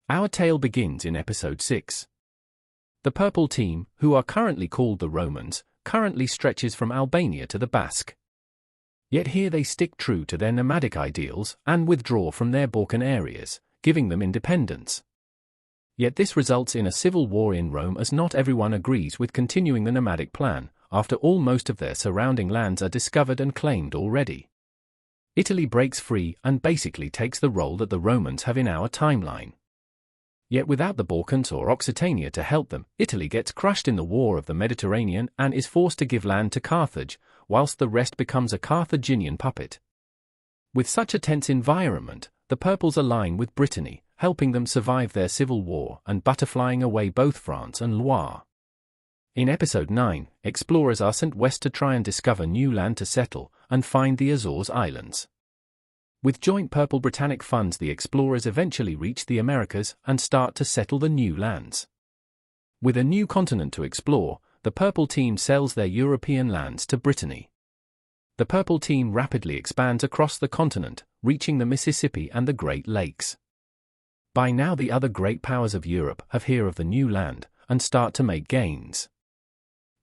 Our tale begins in episode 6. The Purple Team, who are currently called the Romans, currently stretches from Albania to the Basque. Yet here they stick true to their nomadic ideals and withdraw from their Balkan areas, giving them independence. Yet this results in a civil war in Rome as not everyone agrees with continuing the nomadic plan. After all, most of their surrounding lands are discovered and claimed already. Italy breaks free and basically takes the role that the Romans have in our timeline. Yet without the Balkans or Occitania to help them, Italy gets crushed in the War of the Mediterranean and is forced to give land to Carthage, whilst the rest becomes a Carthaginian puppet. With such a tense environment, the Purples align with Brittany, helping them survive their civil war and butterflying away both France and Loire. In episode 9, explorers are sent west to try and discover new land to settle and find the Azores Islands. With joint Purple-Britannic funds, the explorers eventually reach the Americas and start to settle the new lands. With a new continent to explore, the Purple Team sells their European lands to Brittany. The Purple Team rapidly expands across the continent, reaching the Mississippi and the Great Lakes. By now the other great powers of Europe have heard of the new land and start to make gains.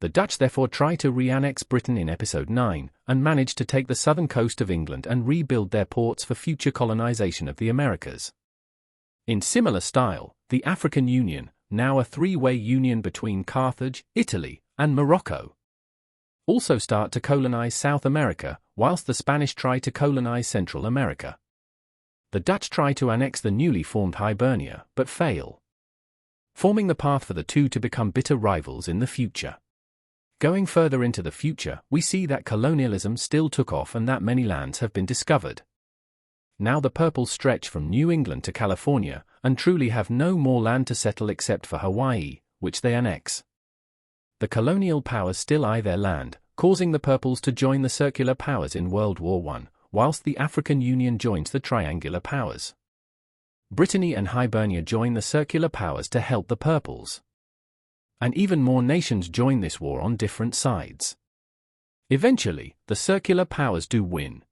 The Dutch therefore try to re-annex Britain in episode 9 and manage to take the southern coast of England and rebuild their ports for future colonization of the Americas. In similar style, the African Union, now a three-way union between Carthage, Italy, and Morocco, also start to colonize South America, whilst the Spanish try to colonize Central America. The Dutch try to annex the newly formed Hibernia, but fail, forming the path for the two to become bitter rivals in the future. Going further into the future, we see that colonialism still took off and that many lands have been discovered. Now the Purples stretch from New England to California and truly have no more land to settle except for Hawaii, which they annex. The colonial powers still eye their land, causing the Purples to join the circular powers in World War I, whilst the African Union joins the triangular powers. Brittany and Hibernia join the circular powers to help the Purples. And even more nations join this war on different sides. Eventually, the circular powers do win.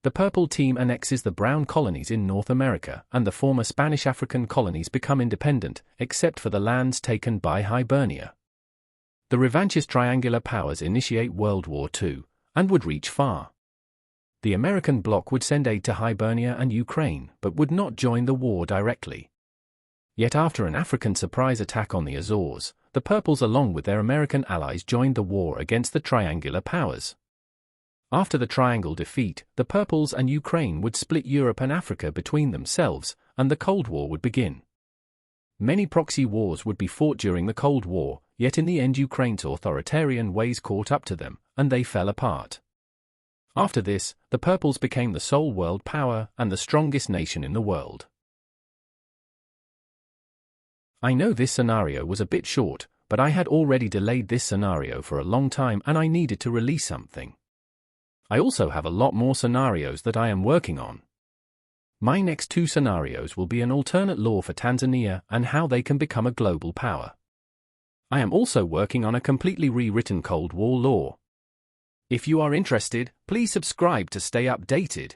The Purple Team annexes the brown colonies in North America, and the former Spanish African colonies become independent, except for the lands taken by Hibernia. The revanchist triangular powers initiate World War II, and would reach far. The American bloc would send aid to Hibernia and Ukraine, but would not join the war directly. Yet after an African surprise attack on the Azores, the Purples along with their American allies joined the war against the triangular powers. After the triangle defeat, the Purples and Ukraine would split Europe and Africa between themselves, and the Cold War would begin. Many proxy wars would be fought during the Cold War, yet in the end Ukraine's authoritarian ways caught up to them, and they fell apart. After this, the Purples became the sole world power and the strongest nation in the world. I know this scenario was a bit short, but I had already delayed this scenario for a long time and I needed to release something. I also have a lot more scenarios that I am working on. My next two scenarios will be an alternate law for Tanzania and how they can become a global power. I am also working on a completely rewritten Cold War law. If you are interested, please subscribe to stay updated.